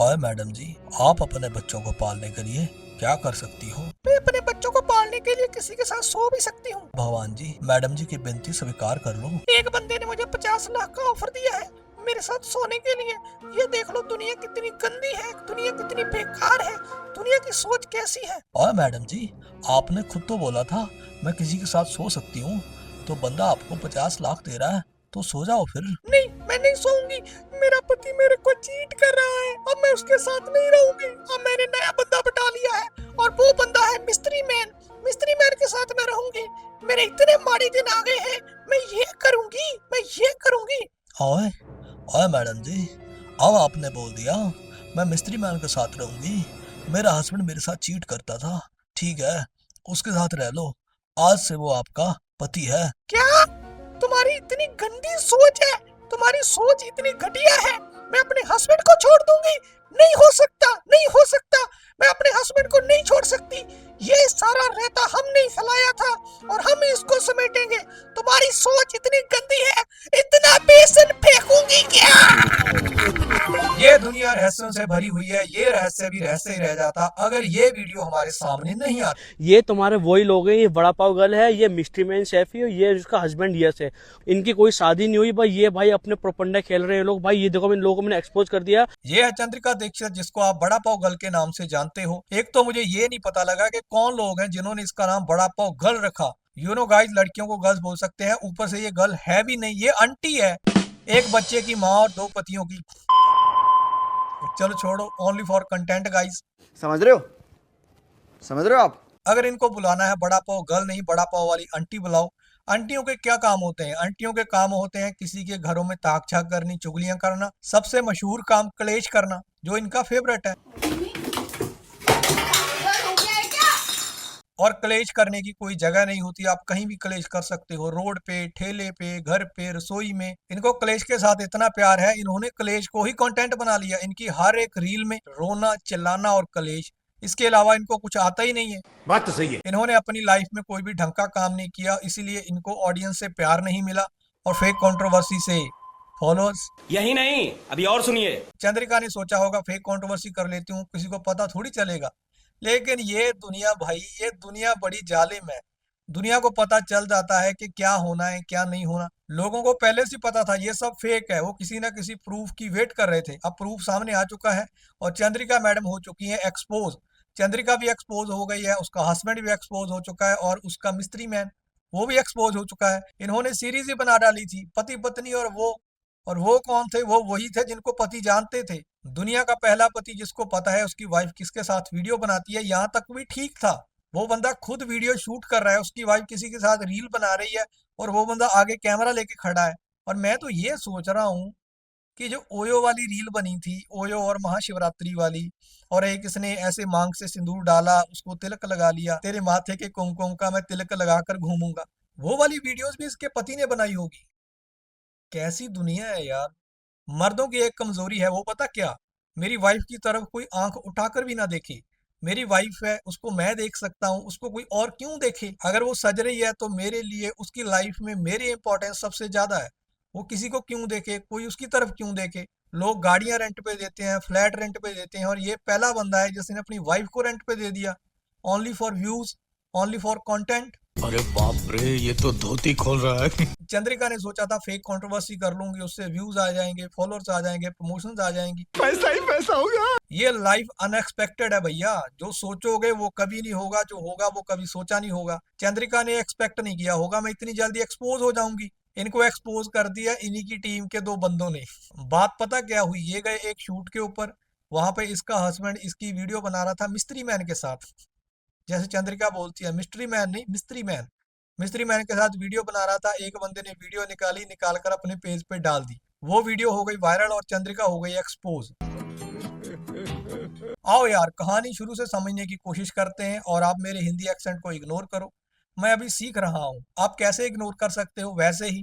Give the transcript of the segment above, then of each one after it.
और मैडम जी, आप अपने बच्चों को पालने के लिए क्या कर सकती हो? मैं अपने बच्चों को पालने के लिए किसी के साथ सो भी सकती हूँ। भगवान जी, मैडम जी की विनती स्वीकार कर लो। एक बंदे ने मुझे 50 लाख का ऑफर दिया है मेरे साथ सोने के लिए। ये देख लो दुनिया कितनी गंदी है, दुनिया कितनी बेकार है, दुनिया की सोच कैसी है। और मैडम जी, आपने खुद तो बोला था मैं किसी के साथ सो सकती हूँ, तो बंदा आपको 50 लाख दे रहा है तो सो जाओ फिर। नहीं, मैं नहीं सोऊंगी। मेरा पति मेरे को चीट कर रहा है, अब मैं उसके साथ नहीं रहूंगी। अब मैंने नया बंदा पटा लिया है और वो बंदा है मिस्ट्री मैन। मिस्ट्री मैन के साथ मैं रहूंगी। मेरे इतने माड़े दिन आ गए हैं, मैं ये करूंगी, मैं ये करूंगी। ओए ओए मैडम जी, अब आपने बोल दिया मैं मिस्ट्री मैन के साथ रहूंगी। मेरा हस्बैंड मेरे साथ चीट करता था, ठीक है, उसके साथ रह लो। आज से वो आपका पति है। क्या? तुम्हारी इतनी गंदी सोच है, तुम्हारी सोच इतनी घटिया है, मैं अपने हस्बैंड को छोड़ दूंगी? नहीं हो सकता, नहीं हो सकता, मैं अपने हस्बैंड को नहीं छोड़ सकती। ये सारा रेता हमने ही फैलाया था और हम ही इसको समेटेंगे। तुम्हारी सोच इतनी गंदी है, इतना बेसन फेंकूंगी क्या? ये दुनिया रहस्यों से भरी हुई है, ये रहस्य भी रहस्य ही रह जाता अगर ये वीडियो हमारे सामने नहीं आता। ये तुम्हारे वही लोग हैं, ये वड़ा पाव गर्ल है, ये मिस्ट्री मैन शेफ है, ये उसका हस्बैंड यस है। इनकी कोई शादी नहीं हुई भाई, ये भाई अपने प्रोपंडा खेल रहे हैं लोग। भाई ये देखो, इन लोगों को मैंने एक्सपोज कर दिया। ये है चंद्रिका दीक्षित, जिसको आप बड़ा पाव गर्ल के नाम से जानते हो। एक तो मुझे ये नहीं पता लगा कि कौन लोग हैं जिन्होंने इसका नाम बड़ा पाव गर्ल रखा। यू नो गाइस, लड़कियों को गर्ल्स बोल सकते हैं, ऊपर से ये गर्ल है भी नहीं, ये आंटी है, एक बच्चे की माँ और 2 पतियों की। चलो छोड़ो, ओनली फॉर कंटेंट गाइस। समझ रहे हो? समझ रहे हो आप? अगर इनको बुलाना है बड़ा पाव गर्ल नहीं, बड़ा पाव वाली आंटी बुलाओ। आंटियों के क्या काम होते हैं? आंटियों के काम होते हैं किसी के घरों में ताक झाक करनी, चुगलियां करना, सबसे मशहूर काम कलेश करना, जो इनका फेवरेट है। और कलेश करने की कोई जगह नहीं होती, आप कहीं भी कलेश कर सकते हो, रोड पे, ठेले पे, घर पे, रसोई में। इनको कलेश के साथ इतना प्यार है, इन्होंने कलेश को ही कंटेंट बना लिया। इनकी हर एक रील में रोना, चिल्लाना और कलेश, इसके अलावा इनको कुछ आता ही नहीं है। बात तो सही है। इन्होंने अपनी लाइफ में कोई भी ढंग का काम नहीं किया, इसीलिए इनको ऑडियंस से प्यार नहीं मिला और फेक कंट्रोवर्सी से फॉलोअर्स। यही नहीं, अभी और सुनिए। चंद्रिका ने सोचा होगा फेक कंट्रोवर्सी कर लेती हूँ, किसी को पता थोड़ी चलेगा। लेकिन ये दुनिया भाई, ये दुनिया बड़ी जालिम है। दुनिया को पता चल जाता है कि क्या होना है क्या नहीं होना। लोगों को पहले से पता था ये सब फेक है, वो किसी ना किसी प्रूफ की वेट कर रहे थे। अब प्रूफ सामने आ चुका है और चंद्रिका मैडम हो चुकी है एक्सपोज। चंद्रिका भी एक्सपोज हो गई है, उसका हस्बैंड भी एक्सपोज हो चुका है और उसका मिस्ट्री मैन वो भी एक्सपोज हो चुका है। इन्होंने सीरीज ही बना डाली थी, पति पत्नी और वो कौन थे? वो वही थे जिनको पति जानते थे। दुनिया का पहला पति जिसको पता है उसकी वाइफ किसके साथ वीडियो बनाती है, यहाँ तक भी ठीक था। वो बंदा खुद वीडियो शूट कर रहा है, उसकी वाइफ किसी के साथ रील बना रही है और वो बंदा आगे कैमरा लेके खड़ा है। और मैं तो ये सोच रहा हूँ कि जो ओयो वाली रील बनी थी, ओयो और महाशिवरात्रि वाली, और एक इसने ऐसे मांग से सिंदूर डाला, उसको तिलक लगा लिया, तेरे माथे के कुमकुम का मैं तिलक लगाकर घूमूंगा, वो वाली वीडियोस भी इसके पति ने बनाई होगी। कैसी दुनिया है यार। मर्दों की एक कमजोरी है, वो पता क्या? मेरी वाइफ की तरफ कोई आंख उठाकर भी ना देखे। मेरी वाइफ है, उसको मैं देख सकता हूँ, उसको कोई और क्यों देखे? अगर वो सज रही है तो मेरे लिए उसकी लाइफ में मेरी इंपॉर्टेंस सबसे ज्यादा है। वो किसी को क्यों देखे, कोई उसकी तरफ क्यों देखे? लोग गाड़ियां रेंट पे देते हैं, फ्लैट रेंट पे देते हैं, और ये पहला बंदा है जिसने अपनी वाइफ को रेंट पे दे दिया। Only for views, only for content. अरे बाप रे, ये तो धोती खोल रहा है। चंद्रिका ने सोचा था फेक कंट्रोवर्सी कर लूंगी, उससे व्यूज आ जाएंगे, फॉलोअर्स आ जाएंगे, प्रमोशंस आ जाएंगी। पैसा ही पैसा होगा। ये लाइफ अनएक्सपेक्टेड है भैया। जो सोचोगे वो कभी नहीं होगा, जो होगा वो कभी सोचा नहीं होगा। चंद्रिका ने एक्सपेक्ट नहीं किया होगा मैं इतनी जल्दी एक्सपोज हो जाऊंगी। इनको एक्सपोज कर दिया इन्हीं की टीम के 2 बंदों ने। बात पता क्या हुई? ये गए एक शूट के ऊपर, वहां पे इसका हस्बैंड इसकी वीडियो बना रहा था मिस्ट्री मैन के साथ। जैसे चंद्रिका बोलती है मिस्ट्री मैन नहीं, मिस्ट्री मैन। मिस्ट्री मैन के साथ वीडियो बना रहा था, एक बंदे ने वीडियो निकाल कर अपने पेज पे डाल दी। वो वीडियो हो गई वायरल और चंद्रिका हो गई एक्सपोज। आओ यार, कहानी शुरू से समझने की कोशिश करते हैं और आप मेरे हिंदी एक्सेंट को इग्नोर करो। मैं अभी सीख रहा हूँ। आप कैसे इग्नोर कर सकते हो? वैसे ही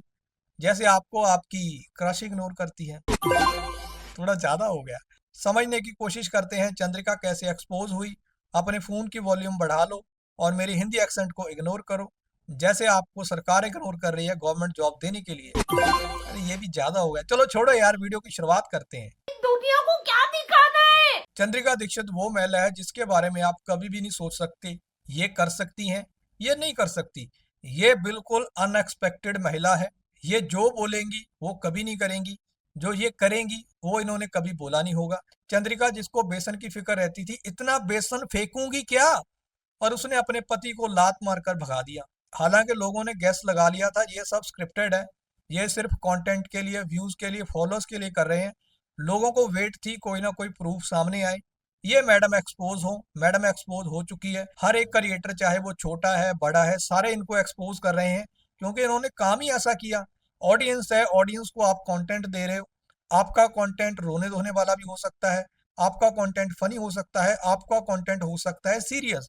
जैसे आपको आपकी क्रश इग्नोर करती है। थोड़ा ज्यादा हो गया। समझने की कोशिश करते हैं चंद्रिका कैसे एक्सपोज हुई। अपने फोन की वॉल्यूम बढ़ा लो और मेरे हिंदी एक्सेंट को इग्नोर करो, जैसे आपको सरकार इग्नोर कर रही है गवर्नमेंट जॉब देने के लिए। अरे ये भी ज्यादा हो गया। चलो छोड़ो यार, वीडियो की शुरुआत करते हैं। दुनिया को क्या दिखाना है? चंद्रिका दीक्षित वो महिला है जिसके बारे में आप कभी भी नहीं सोच सकते ये कर सकती हैं, ये नहीं कर सकती। ये बिल्कुल अनएक्सपेक्टेड महिला है। ये जो बोलेंगी वो कभी नहीं करेंगी, जो ये करेंगी वो इन्होंने कभी बोला नहीं होगा। चंद्रिका जिसको बेसन की फिक्र रहती थी, इतना बेसन फेंकूंगी क्या, और उसने अपने पति को लात मारकर भगा दिया। हालांकि लोगों ने गैस लगा लिया था ये सब स्क्रिप्टेड है, ये सिर्फ कंटेंट के लिए, व्यूज के लिए, फॉलोअर्स के लिए कर रहे हैं। लोगों को वेट थी कोई ना कोई प्रूफ सामने आए, ये मैडम एक्सपोज हो। मैडम एक्सपोज हो चुकी है। हर एक क्रिएटर चाहे वो छोटा है बड़ा है, सारे इनको एक्सपोज कर रहे हैं क्योंकि इन्होंने काम ही ऐसा किया। ऑडियंस है, ऑडियंस को आप कंटेंट दे रहे हो। आपका कंटेंट रोने धोने वाला भी हो सकता है, आपका कंटेंट फनी हो सकता है, आपका कंटेंट हो सकता है सीरियस,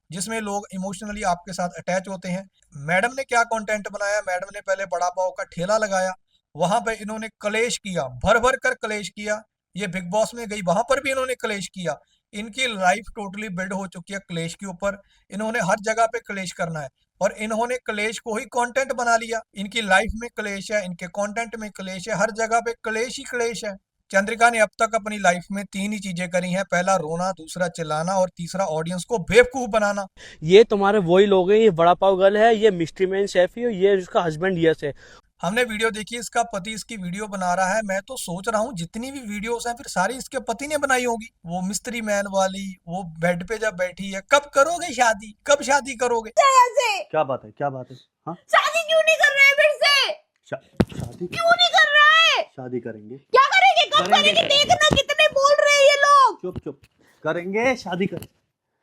जिसमें लोग इमोशनली आपके साथ अटैच होते हैं। मैडम ने क्या कंटेंट बनाया, मैडम ने पहले बड़ा पाव का ठेला लगाया, वहां पे इन्होंने कलेश किया, भर भर कर कलेश किया। ये बिग बॉस में गई, वहां पर भी इन्होंने कलेश किया। इनकी लाइफ टोटली बिल्ड हो चुकी है क्लेश के ऊपर। इन्होंने हर जगह पे क्लेश करना है और इन्होंने क्लेश को ही कंटेंट बना लिया। इनकी लाइफ में क्लेश है, इनके कंटेंट में क्लेश है, हर जगह पे क्लेश ही क्लेश है। चंद्रिका ने अब तक अपनी लाइफ में 3 ही चीजें करी हैं, पहला रोना, दूसरा चिल्लाना और तीसरा ऑडियंस को बेवकूफ बनाना। ये तुम्हारे वही लोग हैं, ये वड़ा पाव गर्ल है, ये मिस्ट्री मैन शेफ है, ये उसका हस्बैंड यस है। हमने वीडियो देखी, इसका पति इसकी वीडियो बना रहा है। मैं तो सोच रहा हूँ जितनी भी वीडियोस हैं फिर सारी इसके पति ने बनाई होगी। वो मिस्ट्री मैन वाली, वो बेड पे जब बैठी है, कब करोगे शादी, कब शादी करोगे? क्या बात है, क्या बात है? हाँ, शादी क्यों नहीं कर रहे हैं फिर से? शादी क्यों नहीं कर रहा है? शादी करेंगे। क्या करेंगे, कब करेंगे? देखना कितने बोल रहे हैं ये लोग। चुप चुप, करेंगे, शादी करेंगे।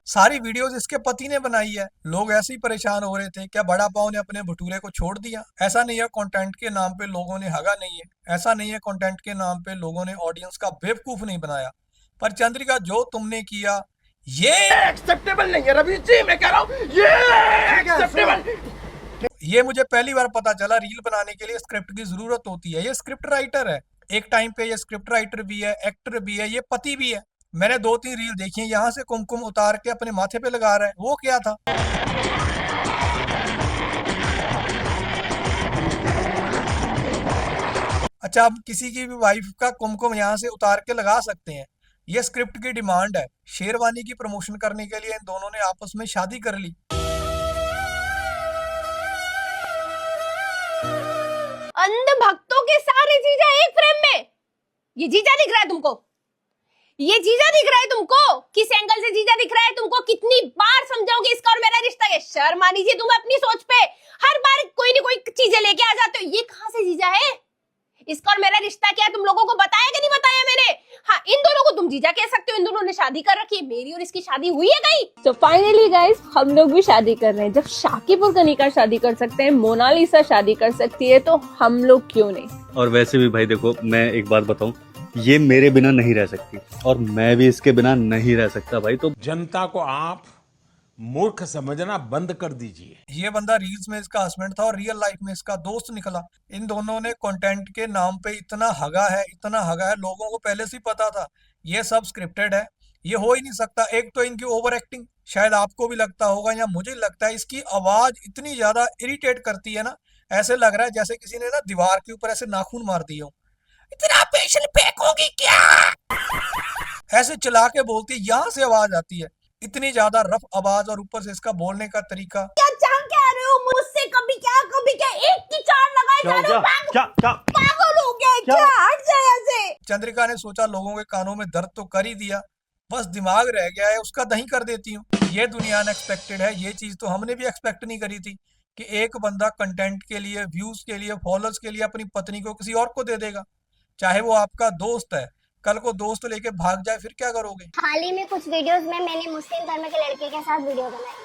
सारी वीडियोस इसके पति ने बनाई है। लोग ऐसे ही परेशान हो रहे थे, क्या बड़ा पाव ने अपने भटूरे को छोड़ दिया? ऐसा नहीं है कंटेंट के नाम पे लोगों ने हगा नहीं है, ऐसा नहीं है कंटेंट के नाम पे लोगों ने ऑडियंस का बेवकूफ नहीं बनाया। पर चंद्रिका जो तुमने किया ये एक्सेप्टेबल नहीं है रवि जी, मैं कह रहा हूँ ये एक्सेप्टेबल। ये मुझे पहली बार पता चला। रील बनाने के लिए स्क्रिप्ट की जरूरत होती है। ये स्क्रिप्ट राइटर है, एक टाइम पे ये स्क्रिप्ट राइटर भी है, एक्टर भी है, ये पति भी है। मैंने 2-3 रील देखी है, यहाँ से कुमकुम उतार के अपने माथे पे लगा रहा है, वो क्या था? अच्छा, अब किसी की भी वाइफ का कुमकुम यहाँ से उतार के लगा सकते हैं। ये स्क्रिप्ट की डिमांड है। शेरवानी की प्रमोशन करने के लिए इन दोनों ने आपस में शादी कर ली। अंध भक्तों के सारे जीजा एक फ्रेम में। ये जीजा दिख रहा है तुमको? ये जीजा दिख रहा है तुमको? किस एंगल से जीजा दिख रहा है तुमको? कितनी बार समझाओगे इसका और मेरा रिश्ता? है शर्म आनी चाहिए तुम्हें अपनी सोच पे। हर बार कोई ना कोई चीजें लेके आ जाते हो। ये कहां से जीजा है? इसका और मेरा रिश्ता क्या है तुम लोगों को बताया कि नहीं बताया मैंने? हाँ, इन दोनों को तुम जीजा कह सकते हो। इन दोनों ने शादी कर रखी है। मेरी और इसकी शादी हुई है कहीं? तो फाइनली गाइस, हम लोग भी शादी कर रहे हैं। जब शाकिब और कनिका शादी कर सकते हैं, मोनालिसा शादी कर सकती है, तो हम लोग क्यों नहीं? और वैसे भी भाई देखो, मैं एक बात बताऊं, ये मेरे बिना नहीं रह सकती और मैं भी इसके बिना नहीं रह सकता भाई। तो जनता को आप मूर्ख समझना बंद कर दीजिए। ये बंदा रील्स में इसका हस्बैंड था और रियल लाइफ में इसका दोस्त निकला। इन दोनों ने कंटेंट के नाम पे इतना हगा है, इतना हगा है, लोगों को पहले से ही पता था ये सब स्क्रिप्टेड है, ये हो ही नहीं सकता। एक तो इनकी ओवर एक्टिंग, शायद आपको भी लगता होगा या मुझे लगता है, इसकी आवाज इतनी ज्यादा इरिटेट करती है ना, ऐसे लग रहा है जैसे किसी ने ना दीवार के ऊपर ऐसे नाखून मार दिए हो। इतना पेशेंट फेंकोगी क्या, ऐसे चला के बोलती है, यहाँ से आवाज आती है, इतनी ज्यादा रफ आवाज, और ऊपर से इसका बोलने का तरीका। क्या चाह क्या रहे हो मुझसे? कभी क्या कभी क्या, एक की चार लगाए जा रहे हो। पागल हो गए क्या? हट जा यहाँ से। चंद्रिका ने सोचा लोगों के कानों में दर्द तो कर ही दिया, बस दिमाग रह गया है, उसका दही कर देती हूँ। ये दुनिया अनएक्सपेक्टेड है। ये चीज तो हमने भी एक्सपेक्ट नहीं करी थी कि एक बंदा कंटेंट के लिए, व्यूज के लिए, फॉलोअर्स के लिए अपनी पत्नी को किसी और को दे देगा, चाहे वो आपका दोस्त है। कल को दोस्त लेके भाग जाए फिर क्या करोगे? हाल ही में कुछ वीडियोस में मैंने मुस्लिम धर्म के लड़के के साथ वीडियो बनाई।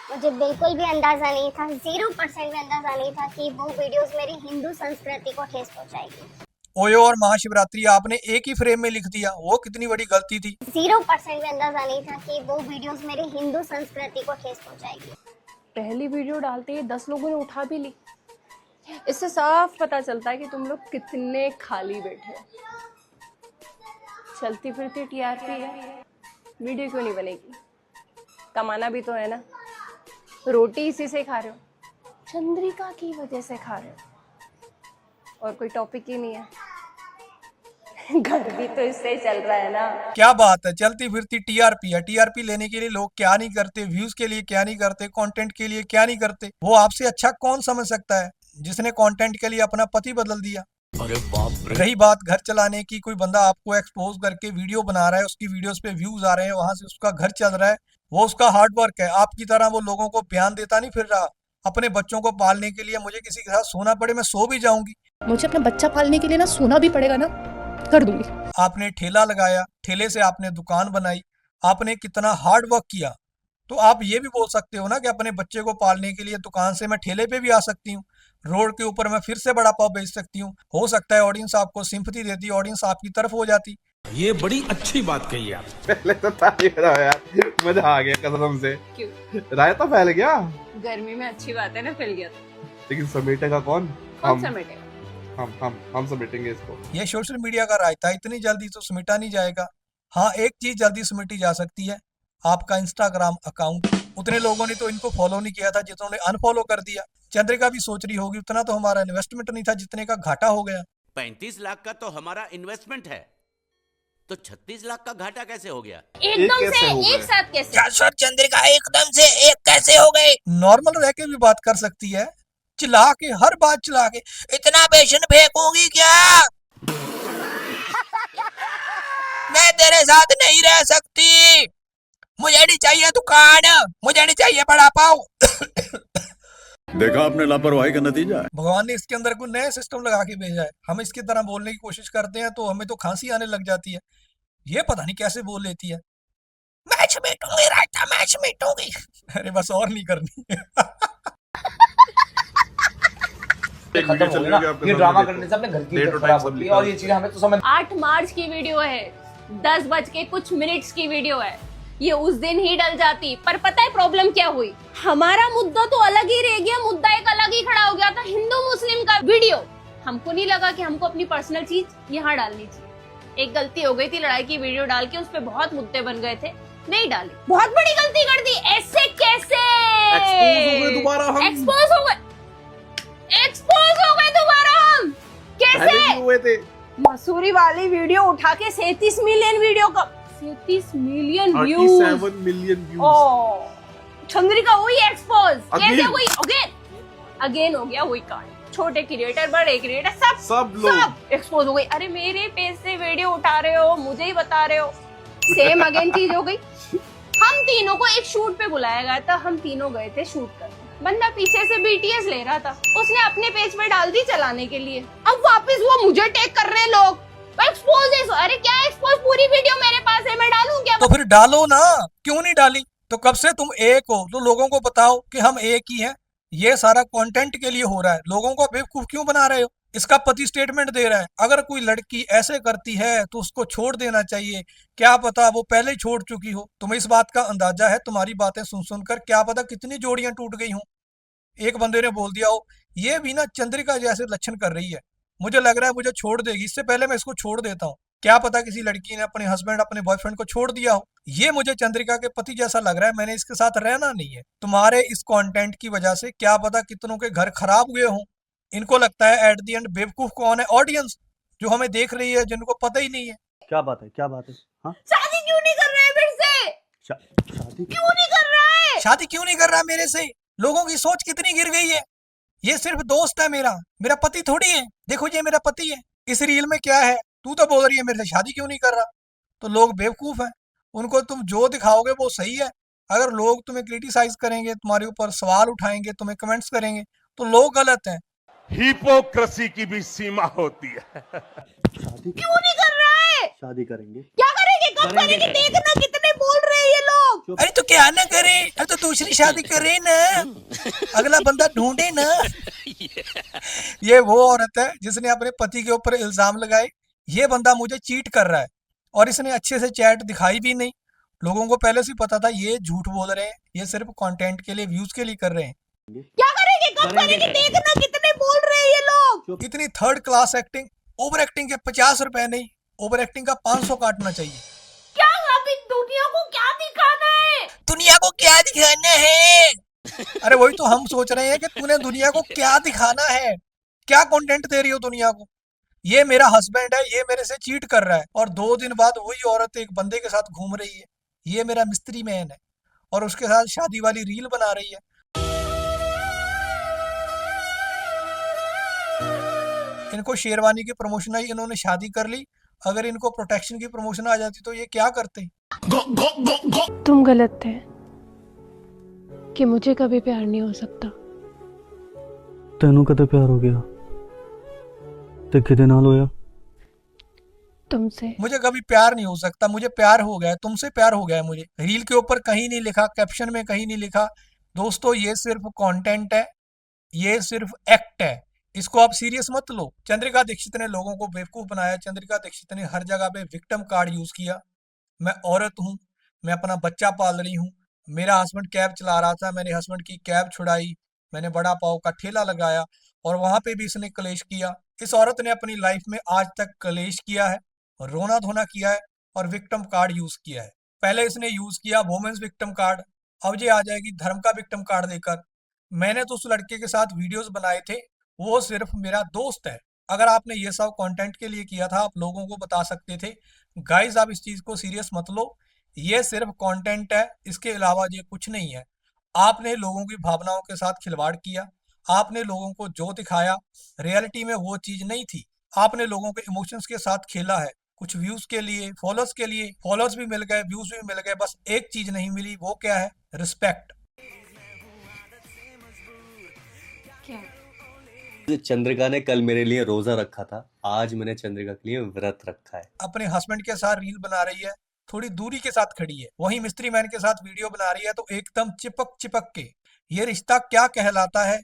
मुझे बिल्कुल भी अंदाजा नहीं था, 0% भी अंदाजा नहीं था कि वो वीडियोस मेरी हिंदू संस्कृति को ठेस पहुंचाएगी। ओयो और महाशिवरात्रि आपने एक ही फ्रेम में लिख दिया, वो कितनी बड़ी गलती थी। 0% भी अंदाजा नहीं था कि वो वीडियोस मेरी हिंदू संस्कृति को ठेस पहुंचाएगी। पहली वीडियो डालते ही 10 लोगों ने उठा भी ली। इससे साफ पता चलता है कि तुम लोग कितने खाली बैठे हो। चलती फिरती टीआरपी है, वीडियो क्यों नहीं बनेगी? कमाना भी तो है ना। रोटी इसी से खा रहे हो, चंद्रिका की वजह से खा रहे हो, और कोई टॉपिक ही नहीं है। घर भी तो इससे चल रहा है ना। क्या बात है, चलती फिरती टीआरपी है। टीआरपी लेने के लिए लोग क्या नहीं करते, व्यूज के लिए क्या नहीं करते, कंटेंट के लिए क्या नहीं करते। वो आपसे अच्छा कौन समझ सकता है जिसने कंटेंट के लिए अपना पति बदल दिया। रही बात घर चलाने की, कोई बंदा आपको एक्सपोज करके वीडियो बना रहा है, उसकी वीडियोस पे व्यूज आ रहे हैं, वहां से उसका घर चल रहा है, वो उसका हार्ड वर्क है। आपकी तरह वो लोगों को बयान देता नहीं फिर रहा। अपने बच्चों को पालने के लिए मुझे किसी के साथ सोना पड़े मैं सो भी जाऊंगी। मुझे अपना बच्चा पालने के लिए ना सोना भी पड़ेगा ना, कर दूंगी। आपने ठेला लगाया, ठेले से आपने दुकान बनाई, आपने कितना हार्ड वर्क किया। तो आप ये भी बोल सकते हो ना कि अपने बच्चे को पालने के लिए दुकान से मैं ठेले पे भी आ सकती हूँ, रोड के ऊपर मैं फिर से बड़ा पाव बेच सकती हूँ। हो सकता है ऑडियंस आपको सिंपैथी देती, ऑडियंस आपकी तरफ हो जाती। ये बड़ी अच्छी बात कही आप। पहले तो था ये रहा यार, मजा आ गया कसम से। क्यों? रायता फैल गया, गर्मी में अच्छी बात है ना, फैल गया तो। लेकिन समेटेगा कौन? कौन समेटेगा? हम समेटेंगे इसको। ये सोशल मीडिया का रायता इतनी जल्दी तो समेटा नहीं जाएगा। हाँ, एक चीज जल्दी समेटी जा सकती है, आपका इंस्टाग्राम अकाउंट। उतने लोगों ने तो इनको फॉलो नहीं किया था जितने अनफॉलो कर दिया। चंद्रिका भी सोच रही होगी उतना तो हमारा इन्वेस्टमेंट नहीं था जितने का घाटा हो गया। 35 लाख का तो हमारा इन्वेस्टमेंट है, तो 36 लाख का घाटा कैसे हो गया? एकदम से एक साथ कैसे? क्या सर, चंद्रिका एकदम से एक कैसे हो गए? नॉर्मल रह के भी बात कर सकती है, चिल्ला के, हर बात चिल्ला के। इतना बेसन फेंकूंगी क्या? मैं तेरे साथ नहीं रह सकती, मुझे नहीं चाहिए दुकान, मुझे नहीं चाहिए बड़ा पाव। देखा आपने लापरवाही का नतीजा है। भगवान ने इसके अंदर कोई नया सिस्टम लगा के भेजा है। हम इसकी तरह बोलने की कोशिश करते हैं तो हमें तो खांसी आने लग जाती है। ये पता नहीं कैसे बोल लेती है, मैं समेटूंगी रायता, मैं समेटूंगी। अरे बस और नहीं करनी। खत्म हो गया ना, ये ड्रामा करने से अपने घर की इज्जत खराब होती है और ये चीजें हमें तो समझ। 8 मार्च की वीडियो है, 10 बज के कुछ मिनट्स की वीडियो है। ये उस दिन ही डल जाती, पर पता है प्रॉब्लम क्या हुई? हमारा मुद्दा तो अलग ही रह गया, मुद्दा एक अलग ही खड़ा हो गया था, हिंदू मुस्लिम का वीडियो। हमको नहीं लगा कि हमको अपनी पर्सनल चीज यहाँ डालनी चाहिए। एक गलती हो गई थी, लड़ाई की वीडियो डाल के उस पे बहुत मुद्दे बन गए थे, नहीं डाली। बहुत बड़ी गलती कर दी। ऐसे कैसे एक्सपोज हो गए दोबारा हम। एक्सपोज हो गए दोबारा हम, कैसे हुए थे? मसूरी वाली वीडियो उठा के 37 मिलियन वीडियो का 37 million views, 37 million views. Chandrika हुई एक्सपोज, कैसे Again? हुई? अगेन हो गया वही कांड। छोटे क्रिएटर, बड़े क्रिएटर, सब एक्सपोज हो गई। अरे मेरे पेज से वीडियो उठा रहे हो, मुझे ही बता रहे हो। सेम अगेन चीज हो गई। हम तीनों को एक शूट पे बुलाया गया था, हम तीनों गए थे शूट करने। बंदा पीछे से बीटीएस ले रहा था, उसने अपने पेज पे डाल दी चलाने के लिए। अब वापस वो मुझे टैग कर रहे हैं लोग, एक्सपोज है। अरे क्या एक्सपोज, पूरी वीडियो मेरे पास है, मैं डालूं क्या? तो फिर डालो ना, क्यों नहीं डाली? तो कब से तुम एक हो तो लोगों को बताओ कि हम एक ही हैं। ये सारा कंटेंट के लिए हो रहा है, लोगों को बेवकूफ क्यों बना रहे हो? इसका पति स्टेटमेंट दे रहा है, अगर कोई लड़की ऐसे करती है तो उसको छोड़ देना चाहिए। क्या पता वो पहले ही छोड़ चुकी हो। तुम्हें इस बात का अंदाजा है? तुम्हारी बातें सुन सुनकर क्या पता कितनी जोड़ियां टूट गई हों। एक बंदे ने बोल दिया हो, ये भी ना चंद्रिका जैसे लक्षण कर रही है, मुझे लग रहा है मुझे छोड़ देगी, इससे पहले मैं इसको छोड़ देता हूँ। क्या पता किसी लड़की ने अपने हस्बैंड, अपने बॉयफ्रेंड को छोड़ दिया हो। ये मुझे चंद्रिका के पति जैसा लग रहा है, मैंने इसके साथ रहना नहीं है। तुम्हारे इस कंटेंट की वजह से क्या पता कितनों के घर खराब हुए हों। इनको लगता है एट द एंड बेवकूफ कौन है? ऑडियंस जो हमें देख रही है, जिनको पता ही नहीं है। क्या बात है, क्या बात है? हाँ, शादी क्यों नहीं कर रहा है फिर से? शादी क्यों नहीं कर रहा है? शादी क्यों नहीं कर रहा मेरे से? लोगों की सोच कितनी गिर गई है। ये सिर्फ दोस्त है मेरा पति थोड़ी है। देखो ये मेरा पति है। इस रील में क्या है? तू तो बोल रही है मेरे से शादी क्यों नहीं कर रहा। तो लोग बेवकूफ हैं, उनको तुम जो दिखाओगे वो सही है। अगर लोग तुम्हें क्रिटिसाइज करेंगे, तुम्हारे ऊपर सवाल उठाएंगे, तुम्हें कमेंट्स करेंगे, तो लोग गलत हैं। हिपोक्रेसी की भी सीमा होती है। शादी क्यों नहीं कर रहा है? शादी करेंगे। क्या करेंगे, कब करेंगे? देखना कितने बोल रहे हैं ये लोग। अरे तो क्या ना करे, अरे तो दूसरी शादी करे ना, अगला बंदा ढूंढे ना। ये वो औरत है जिसने अपने पति के ऊपर इल्जाम लगाए, ये बंदा मुझे चीट कर रहा है, और इसने अच्छे से चैट दिखाई भी नहीं। लोगों को पहले से पता था ये झूठ बोल रहे हैं, ये सिर्फ कंटेंट के लिए, व्यूज के लिए कर रहे हैं। क्या करेंगे, कब करेंगे? देखना कितने बोल रहे हैं ये लोग। इतनी third class acting, over acting के 50 रुपए नहीं, ओवर एक्टिंग का 500 काटना चाहिए। क्या अभी दुनिया को क्या दिखाना है? दुनिया को क्या दिखाना है? अरे वही तो हम सोच रहे हैं कि तूने दुनिया को क्या दिखाना है, क्या कंटेंट दे रही हो दुनिया को। ये मेरा हस्बैंड है, ये मेरे से चीट कर रहा है, और 2 दिन बाद वही औरत एक बंदे के साथ घूम रही है, ये मेरा मिस्त्री मैन है, और उसके साथ शादी वाली रील बना रही है। इनको शेरवानी की प्रमोशन आई, इन्होंने शादी कर ली। अगर इनको प्रोटेक्शन की प्रमोशन आ जाती तो ये क्या करते? तुम गलत थे कि मुझे कभी प्यार नहीं हो सकता। तेनू कदे प्यार हो गया ते किदे नाल होया? तुमसे। मुझे कभी प्यार नहीं हो सकता, मुझे प्यार हो गया है, तुमसे प्यार हो गया है मुझे। रील के ऊपर कहीं नहीं लिखा, कैप्शन में कहीं नहीं लिखा। दोस्तों, ये सिर्फ कंटेंट है, ये सिर्फ एक्ट है, इसको आप सीरियस मत लो। चंद्रिका दीक्षित ने लोगों को बेवकूफ बनाया, चंद्रिका दीक्षित ने हर जगह पे विक्टिम कार्ड यूज किया। मैं औरत हूँ, मैं अपना बच्चा पाल रही हूँ, मेरा हस्बैंड कैब चला रहा था, मैंने हस्बैंड की कैब छुड़ाई, मैंने बड़ा पाव का ठेला लगाया, और वहां पे भी इसने कलेश किया। इस औरत ने अपनी लाइफ में आज तक कलेश किया है, रोना धोना किया है, और विक्टिम कार्ड यूज किया है। पहले इसने यूज किया वुमेन्स विक्टिम कार्ड, अब ये आ जाएगी धर्म का विक्टिम कार्ड देकर। मैंने तो उस लड़के के साथ वीडियोस बनाए थे, वो सिर्फ मेरा दोस्त है। अगर आपने ये सब कंटेंट के लिए किया था, आप लोगों को बता सकते थे। गाइस, आप इस चीज को सीरियस मत लो, ये सिर्फ कंटेंट है, इसके अलावा ये कुछ नहीं है। आपने लोगों की भावनाओं के साथ खिलवाड़ किया, आपने लोगों को जो दिखाया रियलिटी में वो चीज नहीं थी। आपने लोगों के इमोशंस के साथ खेला है, कुछ व्यूज के लिए, फॉलोअर्स के लिए। फॉलोअर्स भी मिल गए, व्यूज भी मिल गए, बस एक चीज नहीं मिली, वो क्या है? रिस्पेक्ट। चंद्रिका ने कल मेरे लिए रोजा रखा था, आज मैंने चंद्रिका के लिए व्रत रखा है। अपने हस्बैंड के साथ रील बना रही है, थोड़ी दूरी के साथ खड़ी है, वहीं मिस्त्री मैन के साथ वीडियो बना रही है, तो एकदम चिपक चिपक के। ये रिश्ता क्या कहलाता है,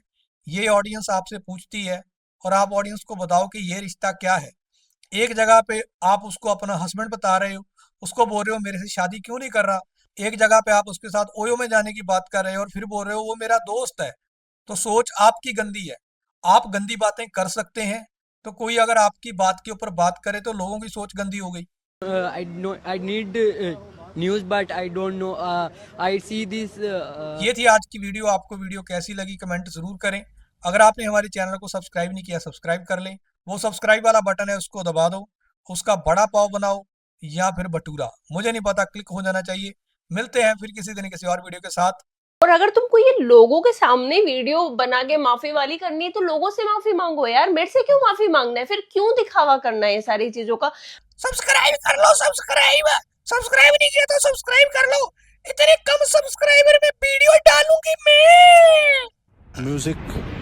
ये ऑडियंस आपसे पूछती है, और आप ऑडियंस को बताओ कि ये रिश्ता क्या है। एक जगह पे आप उसको अपना हस्बैंड बता रहे हो, उसको बोल रहे हो मेरे से शादी क्यों नहीं कर रहा। एक जगह पे आप उसके साथ ओयो में जाने की बात कर रहे हो, और फिर बोल रहे हो वो मेरा दोस्त है। तो सोच आपकी गंदी है, आप गंदी बातें कर सकते हैं, तो कोई अगर आपकी बात के ऊपर बात करे तो लोगों की सोच गंदी हो गई। I need news, but I don't know. I see this. ये थी आज की वीडियो। आपको वीडियो कैसी लगी कमेंट जरूर करें। अगर आपने हमारे चैनल को सब्सक्राइब नहीं किया, सब्सक्राइब कर लें। वो सब्सक्राइब वाला बटन है, उसको दबा दो, उसका बड़ा पाव बनाओ या फिर भटूरा, मुझे नहीं पता, क्लिक हो जाना चाहिए। मिलते हैं फिर किसी दिन किसी और वीडियो के साथ। और अगर तुमको ये लोगों के सामने वीडियो बना के माफी वाली करनी है तो लोगों से माफी मांगो यार, मेरे से क्यों माफी मांगना है? फिर क्यों दिखावा करना है ये सारी चीजों का? सब्सक्राइब कर लो, सब्सक्राइब नहीं किया तो सब्सक्राइब कर लो। इतने कम सब्सक्राइबर में वीडियो डालूंगी मैं। म्यूजिक